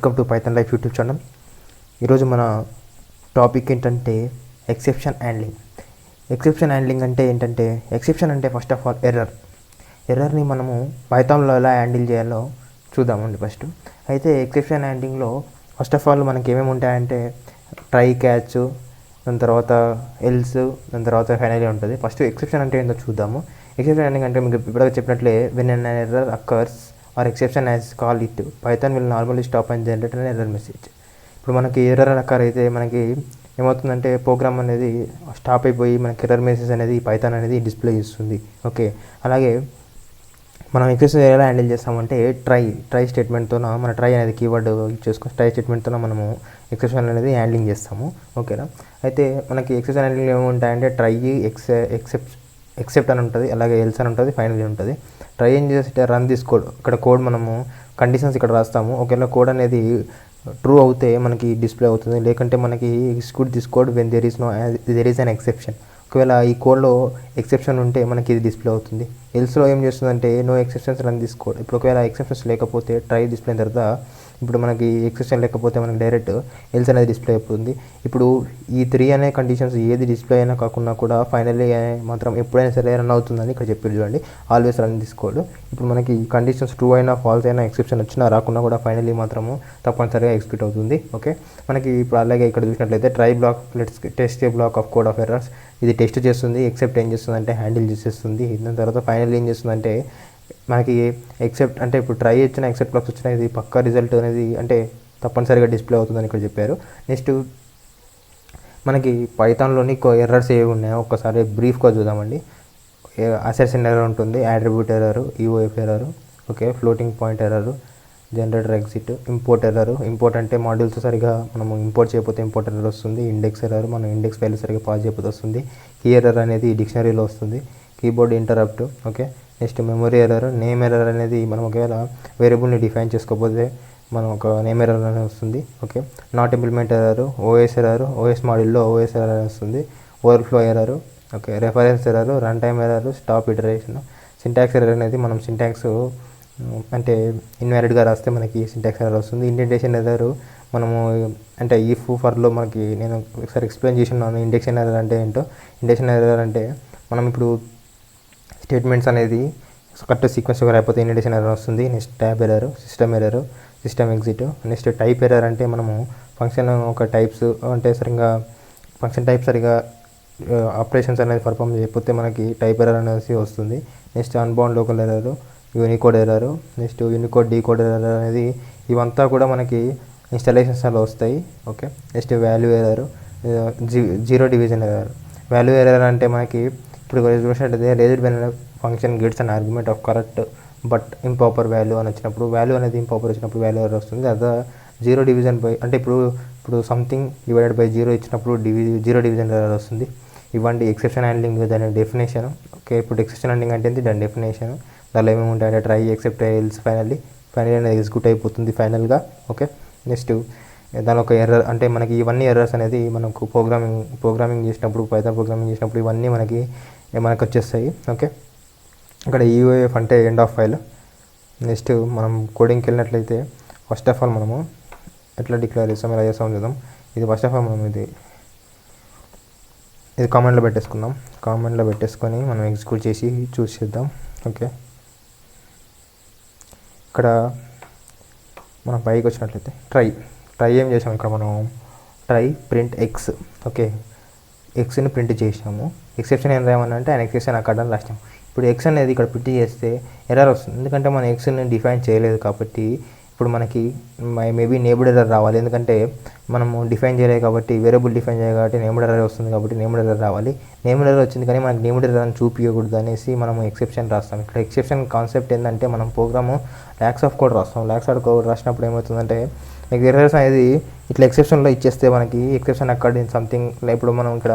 Welcome to Python life YouTube channel. ఈరోజు మన topic ఏంటంటే ఎక్సెప్షన్ హ్యాండ్లింగ్. ఎక్సెప్షన్ హ్యాండ్లింగ్ అంటే ఏంటంటే, ఎక్సెప్షన్ అంటే ఫస్ట్ ఆఫ్ ఆల్ ఎర్రర్ని మనము పైథాన్లో ఎలా హ్యాండిల్ చేయాలో చూద్దామండి ఫస్ట్. అయితే ఎక్సెప్షన్ హ్యాండ్లింగ్లో ఫస్ట్ ఆఫ్ ఆల్ మనకి ఏమేమి ఉంటాయంటే ట్రై, క్యాచ్, దాని తర్వాత ఎల్స్, దాని తర్వాత ఫైనలీ ఉంటుంది. ఫస్ట్ ఎక్సెప్షన్ అంటే ఏంటో చూద్దాము. ఎక్సెప్షన్ హ్యాండ్లింగ్ అంటే మీకు ఇప్పటికే చెప్పినట్లే, when an error occurs or exception as call it, Python will normally stop and generate an error message. ఇప్పుడు మనకి ఎర్రర్ అక్కర్ అయితే మనకి ఏమవుతుందంటే ప్రోగ్రామ్ అనేది స్టాప్ అయిపోయి మనకి ఎర్రర్ మెసేజ్ అనేది పైథాన్ అనేది డిస్ప్లే చేస్తుంది. ఓకే, అలాగే మనం ఎక్సెప్షన్ ఎలా హ్యాండిల్ చేస్తామంటే ట్రై స్టేట్మెంట్తో మన ట్రై అనేది కీవర్డ్ యూజ్ చేసుకొని ట్రై స్టేట్మెంట్తో మనము ఎక్సెప్షన్ అనేది హ్యాండ్లింగ్ చేస్తాము. ఓకేనా, అయితే మనకి ఎక్సెప్షన్ హ్యాండ్లింగ్ ఏముంటాయంటే ట్రై, ఎక్సెప్ట్ అని ఉంటుంది, అలాగే ఎల్స్ అని ఉంటుంది, ఫైనలీ ఉంటుంది. ట్రై ఏం చేస్తే రన్ దిస్ కోడ్, ఇక్కడ కోడ్ మనము కండిషన్స్ ఇక్కడ రాస్తాము. ఒకవేళ కోడ్ అనేది ట్రూ అవుతే మనకి డిస్ప్లే అవుతుంది, లేకంటే మనకి execute this code when there is an exception. ఒకవేళ ఈ కోడ్లో ఎక్సెప్షన్ ఉంటే మనకి ఇది డిస్ప్లే అవుతుంది. ఎల్స్లో ఏం చేస్తుందంటే no exceptions run this code. ఇప్పుడు ఒకవేళ ఎక్సెప్షన్స్ లేకపోతే ట్రై డిస్ప్లే అయిన తర్వాత ఇప్పుడు మనకి ఎక్సెప్షన్ లేకపోతే మనకి డైరెక్ట్ ఎల్స్ అనేది డిస్ప్లే అయిపోతుంది. ఇప్పుడు ఈ 3 అనే కండిషన్స్ ఏది డిస్ప్లే అయినా కాకుండా కూడా ఫైనల్లీ మాత్రం ఎప్పుడైనా సరే రన్ అవుతుందని ఇక్కడ చెప్పారు చూడండి, ఆల్వేస్ రన్ దిస్ కోడ్. ఇప్పుడు మనకి కండిషన్స్ ట్రూ అయినా ఫాల్స్ అయినా ఎక్సెప్షన్ వచ్చినా రాకుండా కూడా ఫైనల్లీ మాత్రము తప్పనిసరిగా ఎగ్జిక్యూట్ అవుతుంది. ఓకే, మనకి ఇప్పుడు అలాగే ఇక్కడ చూసినట్లయితే try block test a block of code of errors. ఇది టెస్ట్ చేస్తుంది, ఎక్సెప్ట్ ఏం చేస్తుంది అంటే హ్యాండిల్ చేసేస్తుంది. దాని తర్వాత ఫైనల్ ఏం చేస్తుందంటే మనకి ఎక్సెప్ట్ అంటే ఇప్పుడు ట్రై వచ్చిన ఎక్సెప్ట్ బ్లాక్స్ వచ్చినా ఇది పక్కా రిజల్ట్ అనేది అంటే తప్పనిసరిగా డిస్ప్లే అవుతుందని ఇక్కడ చెప్పారు. నెక్స్ట్ మనకి పైథాన్లోని ఎర్రర్స్ ఏవి ఉన్నాయో ఒక్కసారి బ్రీఫ్గా చూద్దామండి. అసెర్షన్ ఎర్రర్ ఉంటుంది, attribute error, EOF error, okay, floating point error, generator exit, import error. Import అంటే మాడ్యూల్స్ సరిగా మనము ఇంపోర్ట్ చేయకపోతే ఇంపోర్ట్ ఎర్రర్ వస్తుంది. ఇండెక్స్ ఎర్రర్, మనం ఇండెక్స్ ఫైల్ సరిగా పాస్ చేయకపోతే వస్తుంది. కీ ఎర్రర్ అనేది డిక్షనరీలో వస్తుంది. Keyboard interrupt, okay. Next memory error, name error అనేది మనం ఒకవేళ వేరియబుల్ని డిఫైన్ చేసుకోకపోతే మనం ఒక నేమ్ ఎర్రర్ అనేది వస్తుంది. Okay, not implement error, OS error, OS మాడ్యూల్లో ఓఎస్ ఎర్రర్ వస్తుంది. Overflow error, okay, reference error, run time error, stop iteration. Syntax error అనేది మనం సింటాక్స్ అంటే ఇన్వాలిడ్గా రాస్తే మనకి సింటాక్స్ ఎర్రర్ వస్తుంది. ఇండెంటేషన్ ఎర్రర్ మనము అంటే ఈఫ్ ఫర్లో మనకి నేను ఒకసారి ఎక్స్ప్లెయిన్ చేసి ఉన్నాను ఇండెక్షన్ ఎర్రర్ అంటే ఏంటో. ఇండెక్షన్ ఎర్రర్ అంటే మనం ఇప్పుడు స్టేట్మెంట్స్ అనేది కరెక్ట్ సీక్వెన్స్గా రాకపోతే ఇండెంటేషన్ ఎర్రర్ వస్తుంది. Next tab error, system exit. Next type error అంటే మనము ఫంక్షన్ ఒక టైప్స్ అంటే సరిగ్గా ఫంక్షన్ టైప్ సరిగా ఆపరేషన్స్ అనేది పర్ఫామ్ చేయకపోతే మనకి టైప్ ఎర్రర్ అనేది వస్తుంది. Next unbound local error, Unicode error, next Unicode decode error అనేది ఇవంతా కూడా మనకి ఇన్స్టాలేషన్స్లో వస్తాయి. Okay, next value error, zero division error. Value error అంటే మనకి ఇప్పుడు చూసినట్టయితే raised when function gets an argument of correct but improper value అని వచ్చినప్పుడు, వాల్యూ అనేది ఇంపాపర్ వచ్చినప్పుడు వాల్యూ ఎర్రర్ వస్తుంది. అదే జీరో డివిజన్ బై అంటే ఇప్పుడు సంథింగ్ డివైడెడ్ బై జీరో ఇచ్చినప్పుడు జీరో డివిజన్ ఎర్రర్ వస్తుంది. ఇవ్వండి ఎక్సెప్షన్ హ్యాండ్లింగ్ దాని డెఫినేషన్. ఓకే, ఇప్పుడు ఎక్సెప్షన్ హ్యాండ్లింగ్ అంటే దాని డెఫినేషన్. దానిలో ఏమేమి ఉంటాయంటే ట్రై, ఎక్సెప్ట్, ఎల్స్, ఫైనల్లీ అనేది ఎగ్జిక్యూట్ అయిపోతుంది ఫైనల్గా. ఓకే, నెక్స్ట్ దాని ఒక ఎర్రర్ అంటే మనకి ఇవన్నీ ఎర్రర్స్ అనేది మనకు ప్రోగ్రామింగ్ చేసినప్పుడు పైథాన్ ప్రోగ్రామింగ్ చేసినప్పుడు ఇవన్నీ మనకి వచ్చేస్తాయి. ఓకే, ఇక్కడ ఈఓఎఫ్ అంటే ఎండ్ ఆఫ్ ఫైల్. నెక్స్ట్ మనం కోడింగ్కి వెళ్ళినట్లయితే ఫస్ట్ ఆఫ్ ఆల్ మనము ఎట్లా డిక్లేర్ చేస్తాం, ఎలా చేస్తాం చూద్దాం. ఇది ఫస్ట్ ఆఫ్ ఆల్ మనం ఇది కామెంట్లో పెట్టేసుకుందాం. కామెంట్లో పెట్టేసుకొని మనం ఎగ్జిక్యూట్ చేసి చూస్ చేద్దాం. ఓకే, ఇక్కడ మనం పైకి వచ్చినట్లయితే ట్రై ఏం చేసాం ఇక్కడ మనం ట్రై ప్రింట్ ఎక్స్. ఓకే, ఎక్స్ని ప్రింట్ చేసాము. ఎక్సెప్షన్ ఏం రాయమని ఆయన ఎక్సెప్షన్ అక్కడ అని రాసాము. ఇప్పుడు ఎక్స్ అనేది ఇక్కడ ప్రింట్ చేస్తే ఎర్రర్ వస్తుంది, ఎందుకంటే మనం ఎక్స్ని డిఫైన్ చేయలేదు కాబట్టి. ఇప్పుడు మనకి మేబీ నేమ్డ్ ఎర్రర్ రావాలి, ఎందుకంటే మనము డిఫైన్ చేయలేదు కాబట్టి, వేరియబుల్ డిఫైన్ చేయలేదు కాబట్టి నేమ్డ్ ఎర్రర్ వస్తుంది కాబట్టి నేమ్డ్ ఎర్రర్ రావాలి. నేమ్డ్ ఎర్రర్ వచ్చింది కానీ మనకి నేమ్డ్ ఎర్రర్ అని చూపించకూడదు అనేసి మనం ఎక్సెప్షన్ రాస్తాం. ఇక్కడ ఎక్సెప్షన్ కాన్సెప్ట్ ఏంటంటే మనం ప్రోగ్రాము ల్యాక్స్ ఆఫ్ కోడ్ రాస్తాం. ల్యాక్స్ ఆఫ్ కోడ్ రాసినప్పుడు ఏమవుతుందంటే మీకు ఎర్రర్స్ అనేది ఇట్లా ఎక్సెప్షన్లో ఇచ్చేస్తే మనకి ఎక్సెప్షన్ అక్కడ సంథింగ్ ఇప్పుడు మనం ఇక్కడ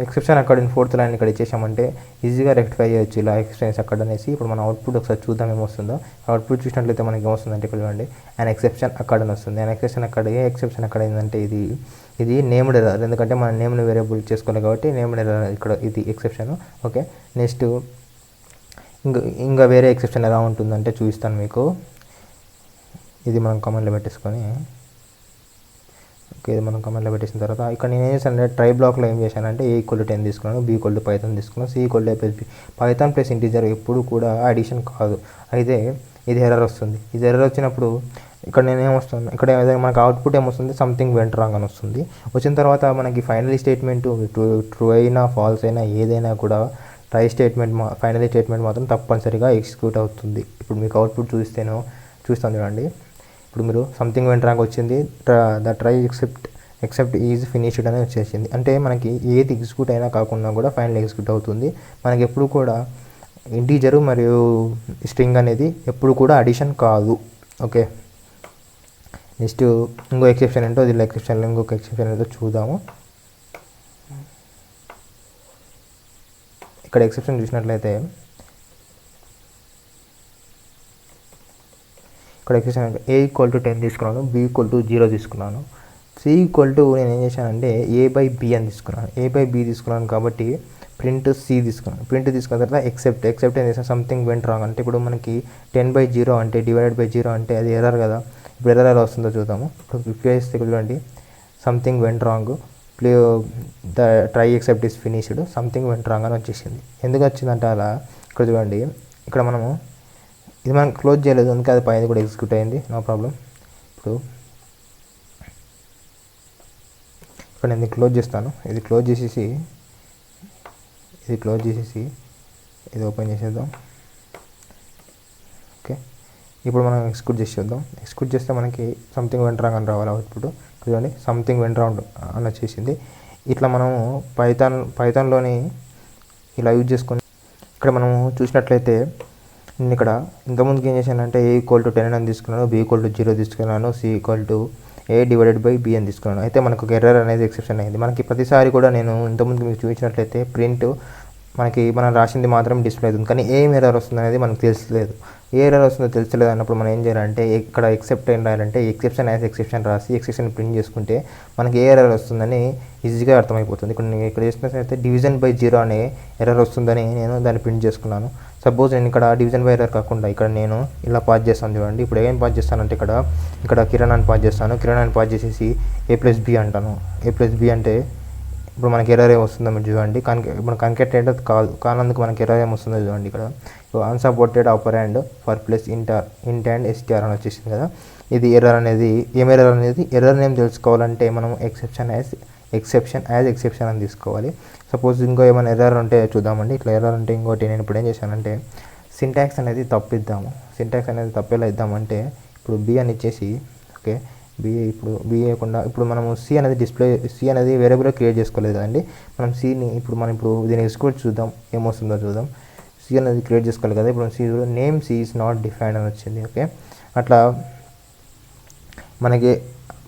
ఎక్సెప్షన్ అక్కడ 4th లైన్ ఇక్కడ ఇచ్చేసామంటే ఈజీగా రెక్టిఫై చేయొచ్చు ఇలా ఎక్సెప్షన్స్ అక్కడ అనేసి. ఇప్పుడు మన అవుట్పుట్ ఒకసారి చూద్దాం ఏమొస్తుందో. అవుట్పుట్ చూసినట్లయితే మనకి ఏమొస్తుందంటే ఇక్కడ చూడండి అండ్ ఎక్సెప్షన్ అక్కడ అని వస్తుంది. అండ్ ఎక్సెప్షన్ అక్కడ ఎక్సెప్షన్ అక్కడ ఏంటంటే ఇది నేమ్డ్ ఎర్రర్, ఎందుకంటే మనం నేమ్ని వేరియబుల్ చేసుకోవాలి కాబట్టి నేమ్డ్ ఎర్రర్ ఇక్కడ ఇది ఎక్సెప్షన్. ఓకే, నెక్స్ట్ ఇంకా వేరే ఎక్సెప్షన్ ఎలా ఉంటుందంటే చూపిస్తాను మీకు. ఇది మనం కమాండ్లో పెట్టేసుకొని ఓకే, ఇది మనం కమాండ్లో పెట్టేసిన తర్వాత ఇక్కడ నేను ఏం చేశానంటే ట్రై బ్లాక్లో ఏం చేశానంటే A=10 తీసుకున్నాను, B=Python తీసుకున్నాను, C=A+B. పైథాన్ ప్లస్ ఇంటీజర్ ఎప్పుడు కూడా అడిషన్ కాదు. అయితే ఇది ఎర్రర్ వస్తుంది. ఇది ఎర్రర్ వచ్చినప్పుడు ఇక్కడ నేను ఏమొస్తుంది, ఇక్కడ మనకు అవుట్పుట్ ఏమొస్తుంది, సంథింగ్ వెంట్ రాంగ్ అని వస్తుంది. వచ్చిన తర్వాత మనకి ఫైనల్ స్టేట్మెంట్ ట్రూ అయినా ఫాల్స్ అయినా ఏదైనా కూడా ఫైనల్ స్టేట్మెంట్ మాత్రం తప్పనిసరిగా ఎగ్జిక్యూట్ అవుతుంది. ఇప్పుడు మీకు అవుట్పుట్ చూస్తాను చూడండి. ఇప్పుడు మీరు సంథింగ్ వెంట్ రాంగ్ వచ్చింది, the try except is finished అని వచ్చేసింది. అంటే మనకి ఏది ఎగ్జిక్యూట్ అయినా కాకుండా కూడా ఫైనల్ ఎగ్జిక్యూట్ అవుతుంది. మనకి ఎప్పుడు కూడా ఇంటీజరు మరియు స్ట్రింగ్ అనేది ఎప్పుడు కూడా అడిషన్ కాదు. ఓకే, నెక్స్ట్ ఇంకో ఎక్సెప్షన్ ఏంటో దీనిలో ఇంకొక ఎక్సెప్షన్ ఏంటో చూద్దాము. ఇక్కడ ఎక్సెప్షన్ చూసినట్లయితే ఇక్కడ ఎక్సెప్షన్ A=10 తీసుకున్నాను, B=0 తీసుకున్నాను, C=నేను ఏం చేశానంటే A/B అని తీసుకున్నాను. A/B తీసుకున్నాను కాబట్టి ప్రింట్ C తీసుకున్నాను. ప్రింట్ తీసుకున్న తర్వాత ఎక్సెప్ట్ ఏం చేసాను, సంథింగ్ వెంట్ రాంగ్ అంటే ఇప్పుడు మనకి 10/0 అంటే /0 అంటే అది ఎర్రర్ కదా. ఇప్పుడు ఎర్రర్ ఎలా వస్తుందో చూద్దాము. ఇప్పుడు ప్లే చేస్తే చూడండి, something went wrong, the try except is finished, something went wrong అని వచ్చేసింది. ఎందుకు వచ్చిందంటే అలా ఇక్కడ చూడండి, ఇక్కడ మనము ఇది మనం క్లోజ్ చేయలేదు, అందుకే అది పైన కూడా ఎగ్జిక్యూట్ అయింది, నో ప్రాబ్లం. ఇప్పుడు ఇక్కడ నేను క్లోజ్ చేస్తాను, ఇది క్లోజ్ చేసేసి ఇది ఓపెన్ చేసేద్దాం. ఓకే, ఇప్పుడు మనం ఎగ్జిక్యూట్ చేసేద్దాం. ఎగ్జిక్యూట్ చేస్తే మనకి సంథింగ్ వెంట్ రాంగ్ అని రావాలి అవుట్పుట్. చూడండి, సంథింగ్ వెంట్ రాంగ్ అని వచ్చేసింది. ఇట్లా మనము పైథాన్లోని ఇలా యూజ్ చేసుకొని ఇక్కడ మనము చూసినట్లయితే నేను ఇక్కడ ఇంతకుముందుకు ఏం చేశానంటే A=10 అని తీసుకున్నాను, B=0 తీసుకున్నాను, C=A/B అని తీసుకున్నాను. అయితే మనకు ఒక ఎర్రర్ అనేది ఎక్సెప్షన్ అయింది. మనకి ప్రతిసారి కూడా నేను ఇంతకుముందు మీకు చూపించినట్లయితే ప్రింట్ మనం రాసింది మాత్రం డిస్ప్లే అవుతుంది, కానీ ఏం ఎర్రర్ వస్తుంది అనేది మనకు తెలియలేదు. ఏ ఎర్రర్ వస్తుందో తెలియలేదు అన్నప్పుడు మనం ఏం చేయాలంటే ఇక్కడ ఎక్సెప్ట్ ఏం రాయాలంటే ఎక్సెప్షన్ రాసి ఎక్సెప్షన్ ప్రింట్ చేసుకుంటే మనకి ఏ ఎర్రర్ వస్తుందని ఈజీగా అర్థమైపోతుంది. ఇక్కడ చేసినట్లయితే division/0 అనే ఎర్రర్ వస్తుందని నేను దాన్ని ప్రింట్ చేసుకున్నాను. సపోజ్ నేను ఇక్కడ డివిజన్/0 ఎర్రర్ కాకుండా ఇక్కడ నేను ఇలా పాస్ చేస్తాను చూడండి. ఇప్పుడు ఏం పాస్ చేస్తానంటే ఇక్కడ కిరణ్ అని పాస్ చేస్తాను. కిరణ్ అని పాస్ చేసేసి A+B అంటాను. A+B అంటే ఇప్పుడు మనకి ఎర్రర్ ఏం వస్తుందో మీరు చూడండి. ఇప్పుడు కన్కాటెనేటెడ్ కాదు, కానందుకు మనకి ఎర్రర్ ఏం వస్తుందో చూడండి. ఇక్కడ అన్సపోర్టెడ్ ఆపరెండ్ ఫర్ ప్లస్ ఇంట్ అండ్ str అని వచ్చేసింది కదా. ఇది ఎర్రర్ అనేది ఎర్రర్ నేమ్ తెలుసుకోవాలంటే మనం ఎక్సెప్షన్ యాజ్ ఎక్సెప్షన్ అని తీసుకోవాలి. సపోజ్ ఇంకో ఏమైనా ఎర్రర్ ఉంటే చూద్దామండి. ఇట్లా ఎర్రర్ అంటే ఇంకోటి నేను ఇప్పుడు ఏం చేశానంటే సింటాక్స్ అనేది తప్పిద్దాము. సింటాక్స్ అనేది తప్పేలా ఇద్దామంటే ఇప్పుడు B అని ఇచ్చేసి ఓకే, B వేయకుండా ఇప్పుడు మనము C అనేది వేరియబుల్ క్రియేట్ చేసుకోలేదు కదండి. మనం ఇప్పుడు దీన్ని ఎగ్జిక్యూట్ చూద్దాం, ఏమొస్తుందో చూద్దాం. C అనేది క్రియేట్ చేసుకోవాలి కదా. ఇప్పుడు name C is not defined అని వచ్చింది. ఓకే, అట్లా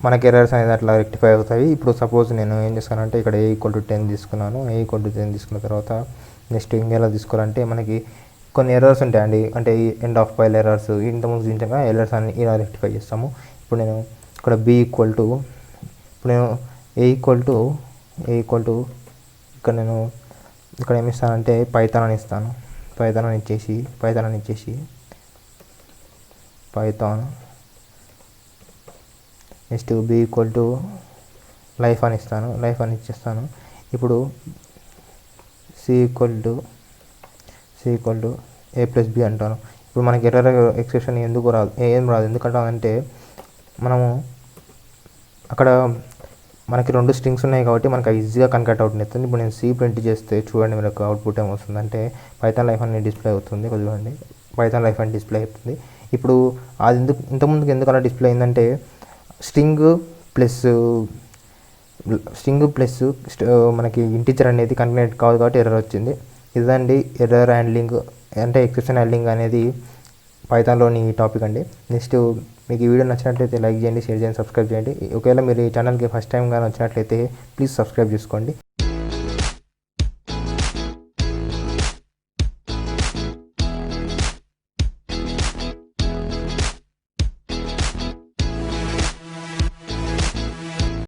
మనకి ఎర్రర్స్ అనేది అట్లా రెక్టిఫై అవుతాయి. ఇప్పుడు సపోజ్ నేను ఏం చేస్తానంటే ఇక్కడ A=10 తీసుకున్నాను. A=10 తీసుకున్న తర్వాత నెక్స్ట్ ఇంకెలా తీసుకోవాలంటే మనకి కొన్ని ఎర్రర్స్ ఉంటాయండి, అంటే ఎండ్ ఆఫ్ ఫైల్ ఎర్రర్స్, ఇంతకుముందు చూపించగా ఎర్రర్స్ అన్ని ఇలా రెక్టిఫై చేస్తాము. ఇప్పుడు నేను ఇక్కడ ఇప్పుడు నేను ఇక్కడ నేను ఏమి ఇస్తానంటే పైథాన్ అని ఇస్తాను. పైథాన్ అని ఇచ్చేసి నెక్స్ట్ B=లైఫ్ అని ఇస్తాను. లైఫ్ అని ఇచ్చేస్తాను. ఇప్పుడు C=A+B అంటాను. ఇప్పుడు మనకి ఎర్రర్ ఎక్సెప్షన్ ఏం రాదు. ఎందుకంటే మనము అక్కడ మనకి 2 స్ట్రింగ్స్ ఉన్నాయి కాబట్టి మనకు ఈజీగా కన్వర్ట్ అవుతుంది. ఇప్పుడు నేను C ప్రింట్ చేస్తే చూడండి మనకు అవుట్పుట్ ఏమొస్తుందంటే పైథాన్ లైఫ్ అని డిస్ప్లే అవుతుంది. చూడండి, పైథాన్ లైఫ్ అని డిస్ప్లే అవుతుంది. ఇప్పుడు అది ఇంతకుముందుకు ఎందుకు అలా డిస్ప్లే అయిందంటే స్ట్రింగ్ ప్లస్ మనకి ఇంటీజర్ అనేది కన్వర్ట్ కాదు కాబట్టి ఎర్రర్ వచ్చింది. ఇదండి ఎర్రర్ హ్యాండ్లింగ్ అంటే ఎక్సెప్షన్ హ్యాండ్లింగ్ అనేది పైథాన్లోని టాపిక్ అండి. నెక్స్ట్ మీకు ఈ వీడియో నచ్చినట్లయితే లైక్ చేయండి, షేర్ చేయండి, సబ్స్క్రైబ్ చేయండి. ఒకవేళ మీరు ఈ ఛానల్కి ఫస్ట్ టైం కానీ వచ్చినట్లయితే ప్లీజ్ సబ్స్క్రైబ్ చేసుకోండి.